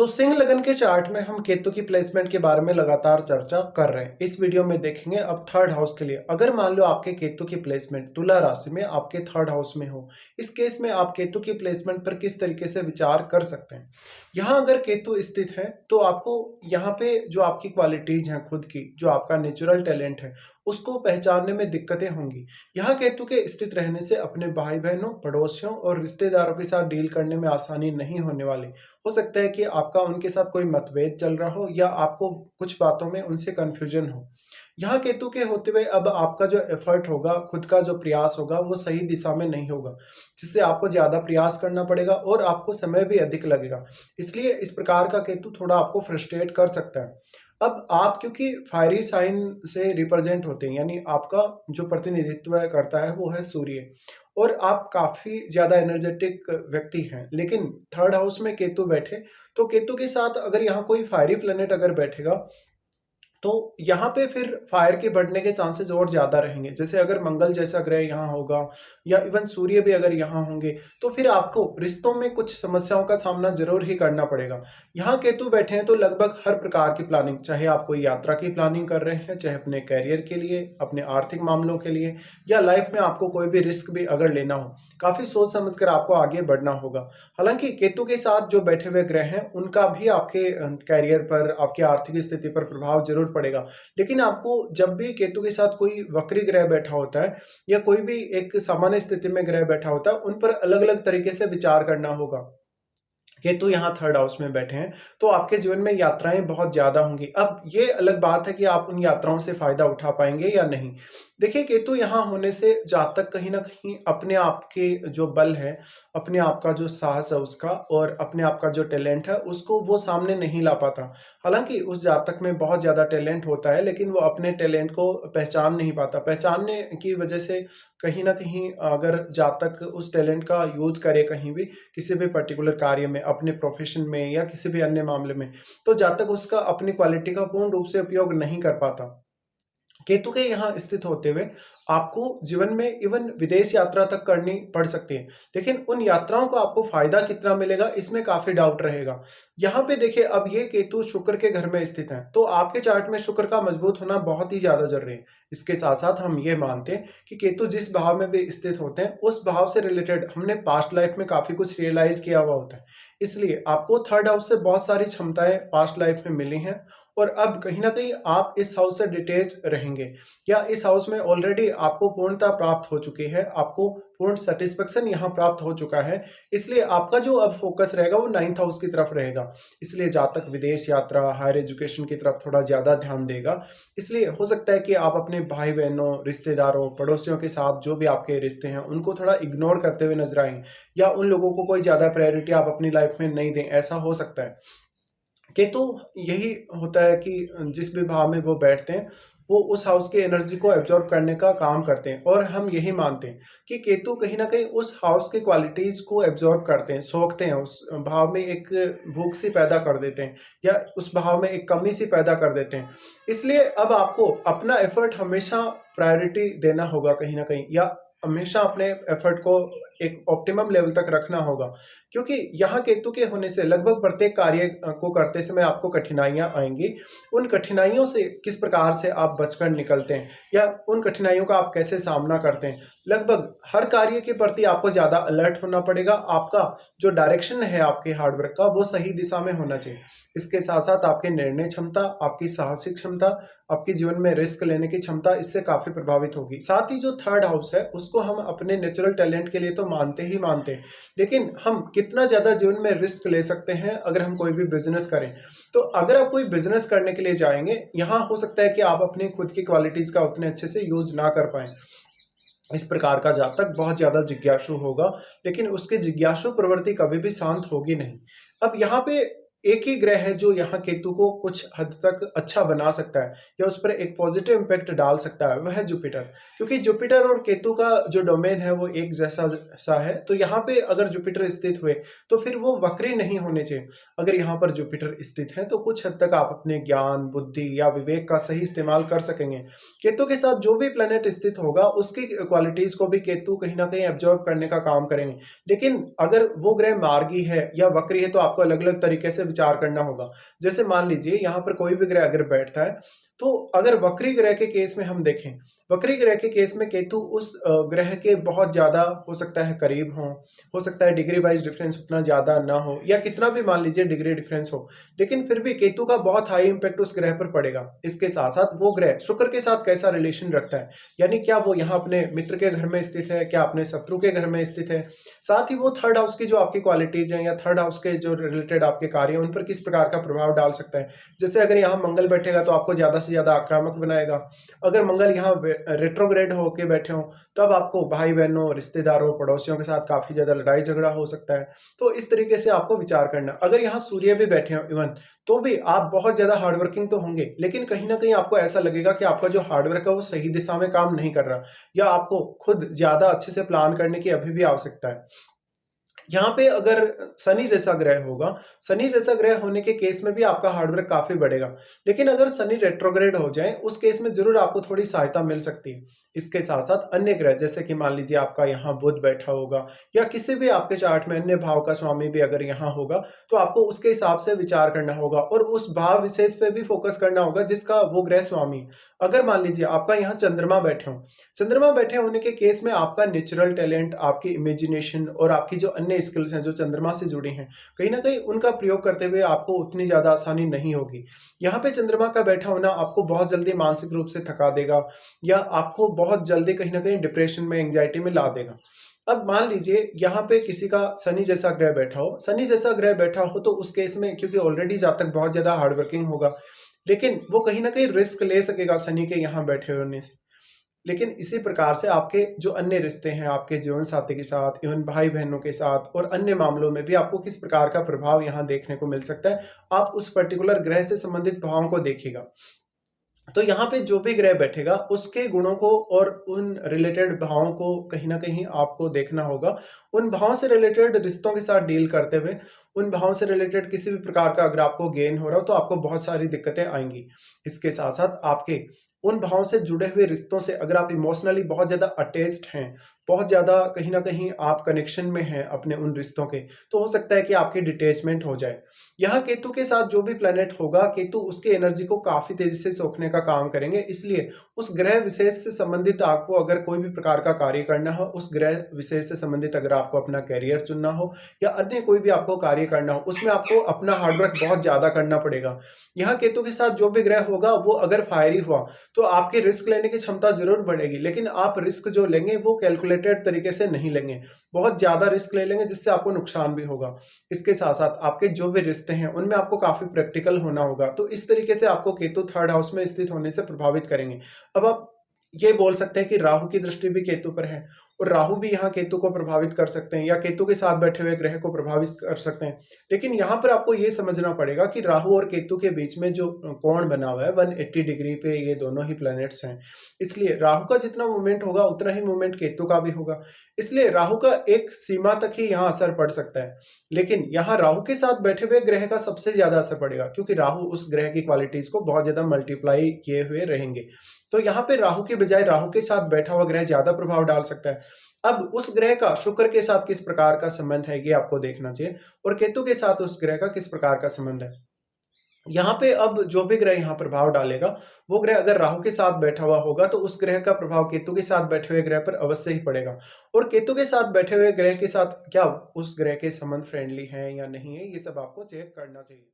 तो सिंह लगन के चार्ट में हम केतु की प्लेसमेंट के बारे में लगातार चर्चा कर रहे हैं। इस वीडियो में देखेंगे अब थर्ड हाउस के लिए। अगर मान लो आपके केतु की प्लेसमेंट तुला राशि में आपके थर्ड हाउस में हो, इस केस में आप केतु की प्लेसमेंट पर किस तरीके से विचार कर सकते हैं। यहाँ अगर केतु स्थित है तो आपको यहाँ पे जो आपकी क्वालिटीज हैं खुद की, जो आपका नेचुरल टैलेंट है, उसको पहचानने में दिक्कतें होंगी। यहाँ केतु के स्थित रहने से अपने भाई बहनों, पड़ोसियों और रिश्तेदारों के साथ डील करने में आसानी नहीं होने वाली। हो सकता है कि आपका उनके साथ कोई मतभेद चल रहा हो या आपको कुछ बातों में उनसे कन्फ्यूजन हो। यहाँ केतु के होते हुए अब आपका जो एफर्ट होगा, खुद का जो प्रयास होगा, वो सही दिशा में नहीं होगा, जिससे आपको ज़्यादा प्रयास करना पड़ेगा और आपको समय भी अधिक लगेगा। इसलिए इस प्रकार का केतु थोड़ा आपको फ्रस्ट्रेट कर सकता है। अब आप क्योंकि फायरी साइन से रिप्रेजेंट होते हैं, यानी आपका जो प्रतिनिधित्व करता है वो है सूर्य, और आप काफ़ी ज़्यादा एनर्जेटिक व्यक्ति हैं। लेकिन थर्ड हाउस में केतु बैठे, तो केतु के साथ अगर यहाँ कोई फायरी प्लेनेट अगर बैठेगा तो यहाँ पे फिर फायर के बढ़ने के चांसेस और ज़्यादा रहेंगे। जैसे अगर मंगल जैसा ग्रह यहाँ होगा या इवन सूर्य भी अगर यहाँ होंगे, तो फिर आपको रिश्तों में कुछ समस्याओं का सामना जरूर ही करना पड़ेगा। यहाँ केतु बैठे हैं तो लगभग हर प्रकार की प्लानिंग, चाहे आप कोई यात्रा की प्लानिंग कर रहे हैं, चाहे अपने कैरियर के लिए, अपने आर्थिक मामलों के लिए, या लाइफ में आपको कोई भी रिस्क भी अगर लेना हो, काफ़ी सोच समझ कर आपको आगे बढ़ना होगा। हालांकि केतु के साथ जो बैठे हुए ग्रह हैं उनका भी आपके कैरियर पर, आपकी आर्थिक स्थिति पर प्रभाव जरूर पड़ेगा। लेकिन आपको जब भी केतु के साथ कोई वक्री ग्रह बैठा होता है या कोई भी एक सामान्य स्थिति में ग्रह बैठा होता है, उन पर अलग अलग तरीके से विचार करना होगा। केतु यहाँ थर्ड हाउस में बैठे हैं तो आपके जीवन में यात्राएं बहुत ज्यादा होंगी। अब ये अलग बात है कि आप उन यात्राओं से फायदा उठा पाएंगे या नहीं। देखिए, केतु यहाँ होने से जहाँ तक कहीं ना कहीं अपने आप के जो बल है, अपने आप का जो साहस है उसका, और अपने आप का जो टैलेंट है उसको वो सामने नहीं ला पाता। हालांकि उस जातक में बहुत ज्यादा टैलेंट होता है, लेकिन वो अपने टैलेंट को पहचान नहीं पाता। पहचानने की वजह से कहीं ना कहीं अगर जातक उस टैलेंट का यूज करे कहीं भी, किसी भी पर्टिकुलर कार्य में, अपने प्रोफेशन में या किसी भी अन्य मामले में, तो जातक उसका अपनी क्वालिटी का पूर्ण रूप से उपयोग नहीं कर पाता। केतु के यहाँ स्थित होते हुए आपको जीवन में इवन विदेश यात्रा तक करनी पड़ सकती है, लेकिन उन यात्राओं को आपको फायदा कितना मिलेगा इसमें काफी डाउट रहेगा। यहाँ पे देखिए, अब ये केतु शुक्र के घर में स्थित है, तो आपके चार्ट में शुक्र का मजबूत होना बहुत ही ज्यादा जरूरी है। इसके साथ साथ हम ये मानते हैं कि केतु जिस भाव में भी स्थित होते हैं, उस भाव से रिलेटेड हमने पास्ट लाइफ में काफी कुछ रियलाइज किया हुआ होता है। इसलिए आपको थर्ड हाउस से बहुत सारी क्षमताएं पास्ट लाइफ में मिली हैं, और अब कहीं ना कहीं आप इस हाउस से डिटेच रहेंगे, या इस हाउस में ऑलरेडी आपको पूर्णता प्राप्त हो चुकी है, आपको पूर्ण सेटिस्फेक्शन यहाँ प्राप्त हो चुका है। इसलिए आपका जो अब फोकस रहेगा वो नाइन्थ हाउस की तरफ रहेगा। इसलिए जातक विदेश यात्रा, हायर एजुकेशन की तरफ थोड़ा ज्यादा ध्यान देगा। इसलिए हो सकता है कि आप अपने भाई बहनों, रिश्तेदारों, पड़ोसियों के साथ जो भी आपके रिश्ते हैं उनको थोड़ा इग्नोर करते हुए नजर आए, या उन लोगों को कोई ज्यादा प्रायोरिटी आप अपनी लाइफ में नहीं दें, ऐसा हो सकता है। केतु यही होता है कि जिस भी भाव में वो बैठते हैं, वो उस हाउस की एनर्जी को एब्जॉर्ब करने का काम करते हैं, और हम यही मानते हैं कि केतु कहीं ना कहीं उस हाउस की क्वालिटीज को एब्जॉर्ब करते हैं, सोखते हैं, उस भाव में एक भूख सी पैदा कर देते हैं, या उस भाव में एक कमी सी पैदा कर देते हैं। इसलिए अब आपको अपना एफर्ट हमेशा प्रायोरिटी देना होगा कहीं ना कहीं, या हमेशा अपने एफर्ट को एक ऑप्टिमम लेवल तक रखना होगा, क्योंकि यहाँ केतु के होने से लगभग प्रत्येक कार्य को करते समय आपको कठिनाइयां आएंगी। उन कठिनाइयों से किस प्रकार से आप बचकर निकलते हैं, या उन कठिनाइयों का आप कैसे सामना करते हैं, लगभग हर कार्य के प्रति आपको ज्यादा अलर्ट होना पड़ेगा। आपका जो डायरेक्शन है आपके हार्डवर्क का, वो सही दिशा में होना चाहिए। इसके साथ साथ आपकी निर्णय क्षमता, आपकी साहसिक क्षमता, आपके जीवन में रिस्क लेने की क्षमता इससे काफी प्रभावित होगी। साथ ही जो थर्ड हाउस है उसको हम अपने नेचुरल टैलेंट के लिए तो मानते ही मानते हैं, लेकिन हम कितना ज्यादा जीवन में रिस्क ले सकते हैं अगर हम कोई भी बिजनेस करें। तो अगर आप कोई बिजनेस करने के लिए जाएंगे, यहाँ हो सकता है कि आप अपनी खुद की क्वालिटीज का उतने अच्छे से यूज ना कर पाए। इस प्रकार का जातक बहुत ज्यादा जिज्ञासु होगा, लेकिन उसकी जिज्ञासु प्रवृत्ति कभी भी शांत होगी नहीं। अब यहाँ पे एक ही ग्रह है जो यहाँ केतु को कुछ हद तक अच्छा बना सकता है, या उस पर एक पॉजिटिव इम्पैक्ट डाल सकता है, वह है जुपिटर। क्योंकि जुपिटर और केतु का जो डोमेन है वो एक जैसा सा है, तो यहाँ पे अगर जुपिटर स्थित हुए तो फिर वो वक्री नहीं होने चाहिए। अगर यहाँ पर जुपिटर स्थित है तो कुछ हद तक आप अपने ज्ञान, बुद्धि या विवेक का सही इस्तेमाल कर सकेंगे। केतु के साथ जो भी प्लेनेट स्थित होगा उसकी क्वालिटीज को भी केतु कहीं ना कहीं एब्जॉर्ब करने का काम करेंगे। लेकिन अगर वो ग्रह मार्गी है या वक्री है तो आपको अलग अलग तरीके से विचार करना होगा। जैसे मान लीजिए यहाँ पर कोई भी ग्रह अगर बैठता है, तो अगर वक्री ग्रह के केस में हम देखें, वक्री ग्रह के केस में केतु उस ग्रह के बहुत ज़्यादा हो सकता है करीब हो सकता है डिग्री वाइज डिफरेंस उतना ज़्यादा ना हो, या कितना भी मान लीजिए डिग्री डिफरेंस हो, लेकिन फिर भी केतु का बहुत हाई इंपैक्ट उस ग्रह पर पड़ेगा। इसके साथ साथ वो ग्रह शुक्र के साथ कैसा रिलेशन रखता है, यानी क्या वो यहाँ अपने मित्र के घर में स्थित है, क्या अपने शत्रु के घर में स्थित है, साथ ही वो थर्ड हाउस की जो आपकी क्वालिटीज हैं या थर्ड हाउस के जो रिलेटेड आपके कार्य हैं उन पर किस प्रकार का प्रभाव डाल सकता है। जैसे अगर यहाँ मंगल बैठेगा तो आपको ज्यादा से ज्यादा आक्रामक बनाएगा। अगर मंगल यहाँ रेट्रोग्रेड होके बैठे हो तब आपको भाई बहनों, रिश्तेदारों, पड़ोसियों के साथ काफी ज्यादा लड़ाई झगड़ा हो सकता है। तो इस तरीके से आपको विचार करना। अगर यहाँ सूर्य भी बैठे हो इवन, तो भी आप बहुत ज्यादा हार्डवर्किंग तो होंगे, लेकिन कहीं ना कहीं आपको ऐसा लगेगा कि आपका जो हार्डवर्क है वो सही दिशा में काम नहीं कर रहा, या आपको खुद ज्यादा अच्छे से प्लान करने की अभी भी आवश्यकता है। यहाँ पे अगर शनि जैसा ग्रह होगा, शनि जैसा ग्रह होने के केस में भी आपका हार्डवर्क काफी बढ़ेगा, लेकिन अगर शनि रेट्रोग्रेड हो जाए उस केस में जरूर आपको थोड़ी सहायता मिल सकती है। इसके साथ साथ अन्य ग्रह जैसे कि मान लीजिए आपका यहाँ बुध बैठा होगा, या किसी भी आपके चार्ट में अन्य भाव का स्वामी भी अगर यहाँ होगा, तो आपको उसके हिसाब से विचार करना होगा और उस भाव विशेष पे भी फोकस करना होगा जिसका वो ग्रह स्वामी। अगर मान लीजिए आपका यहाँ चंद्रमा बैठे हो, चंद्रमा बैठे होने के केस में आपका नेचुरल टैलेंट, आपकी इमेजिनेशन और आपकी जो अन्य स्किल्स हैं जो चंद्रमा से जुड़ी हैं, कहीं ना कहीं उनका प्रयोग करते हुए आपको उतनी ज्यादा आसानी नहीं होगी। यहाँ पे चंद्रमा का बैठा होना आपको बहुत जल्दी मानसिक रूप से थका देगा, या आपको बहुत जल्दी कहीं ना कहीं डिप्रेशन में, एंग्जाइटी में ला देगा। अब मान लीजिए यहाँ पे किसी का शनि जैसा ग्रह बैठा हो, शनि जैसा ग्रह बैठा हो तो उस केस में क्योंकि ऑलरेडी जातक बहुत ज्यादा हार्डवर्किंग होगा, लेकिन वो कहीं ना कहीं रिस्क ले सकेगा शनि के यहाँ बैठे होने से। लेकिन इसी प्रकार से आपके जो अन्य रिश्ते हैं आपके जीवन साथी के साथ, इवन भाई बहनों के साथ और अन्य मामलों में भी आपको किस प्रकार का प्रभाव यहाँ देखने को मिल सकता है, आप उस पर्टिकुलर ग्रह से संबंधित भावों को देखिएगा। तो यहाँ पे जो भी ग्रह बैठेगा उसके गुणों को और उन रिलेटेड भावों को कहीं ना कहीं आपको देखना होगा। उन भावों से रिलेटेड रिश्तों के साथ डील करते हुए, उन भावों से रिलेटेड किसी भी प्रकार का अगर आपको गेन हो रहा हो तो आपको बहुत सारी दिक्कतें आएंगी। इसके साथ साथ आपके उन भावों से जुड़े हुए रिश्तों से अगर आप इमोशनली बहुत ज्यादा अटैच्ड हैं, बहुत ज्यादा कहीं ना कहीं आप कनेक्शन में हैं अपने उन रिश्तों के, तो हो सकता है कि आपकी डिटैचमेंट हो जाए। यहाँ केतु के साथ जो भी प्लेनेट होगा, केतु उसके एनर्जी को काफी तेजी से सोखने का काम करेंगे, इसलिए उस ग्रह विशेष से संबंधित आपको अगर कोई भी प्रकार का कार्य करना हो, उस ग्रह विशेष से संबंधित अगर आपको अपना कैरियर चुनना हो या अन्य कोई भी आपको कार्य करना हो, उसमें आपको अपना हार्डवर्क बहुत ज्यादा करना पड़ेगा। यहाँ केतु के साथ जो भी ग्रह होगा वो अगर फायरी हुआ तो आपकी रिस्क लेने की क्षमता जरूर बढ़ेगी, लेकिन आप रिस्क जो लेंगे वो कैलकुलेटेड तरीके से नहीं लेंगे, बहुत ज्यादा रिस्क ले लेंगे जिससे आपको नुकसान भी होगा। इसके साथ साथ आपके जो भी रिश्ते हैं उनमें आपको काफी प्रैक्टिकल होना होगा। तो इस तरीके से आपको केतु थर्ड हाउस में स्थित होने से प्रभावित करेंगे। अब आप ये बोल सकते हैं कि राहु की दृष्टि भी केतु पर है, और राहु भी यहाँ केतु को प्रभावित कर सकते हैं या केतु के साथ बैठे हुए ग्रह को प्रभावित कर सकते हैं। लेकिन यहाँ पर आपको ये समझना पड़ेगा कि राहु और केतु के बीच में जो कोण बना हुआ है 180 डिग्री पे ये दोनों ही प्लैनेट्स हैं, इसलिए राहु का जितना मूवमेंट होगा उतना ही मूवमेंट केतु का भी होगा। इसलिए राहु का एक सीमा तक ही यहाँ असर पड़ सकता है, लेकिन यहाँ राहु के साथ बैठे हुए ग्रह का सबसे ज्यादा असर पड़ेगा, क्योंकि राहु उस ग्रह की क्वालिटीज को बहुत ज्यादा मल्टीप्लाई किए हुए रहेंगे। तो यहाँ पे राहु के बजाय राहु के साथ बैठा हुआ ग्रह ज्यादा प्रभाव डाल सकता है। अब उस ग्रह का शुक्र के साथ किस प्रकार का संबंध है ये आपको देखना चाहिए, और केतु के साथ उस ग्रह का किस प्रकार का संबंध है। यहाँ पे अब जो भी ग्रह यहाँ प्रभाव डालेगा, वो ग्रह अगर राहु के साथ बैठा हुआ होगा तो उस ग्रह का प्रभाव केतु के साथ बैठे हुए ग्रह पर अवश्य ही पड़ेगा। और केतु के साथ बैठे हुए ग्रह के साथ क्या उस ग्रह के संबंध फ्रेंडली हैं या नहीं है, ये सब आपको चेक करना चाहिए।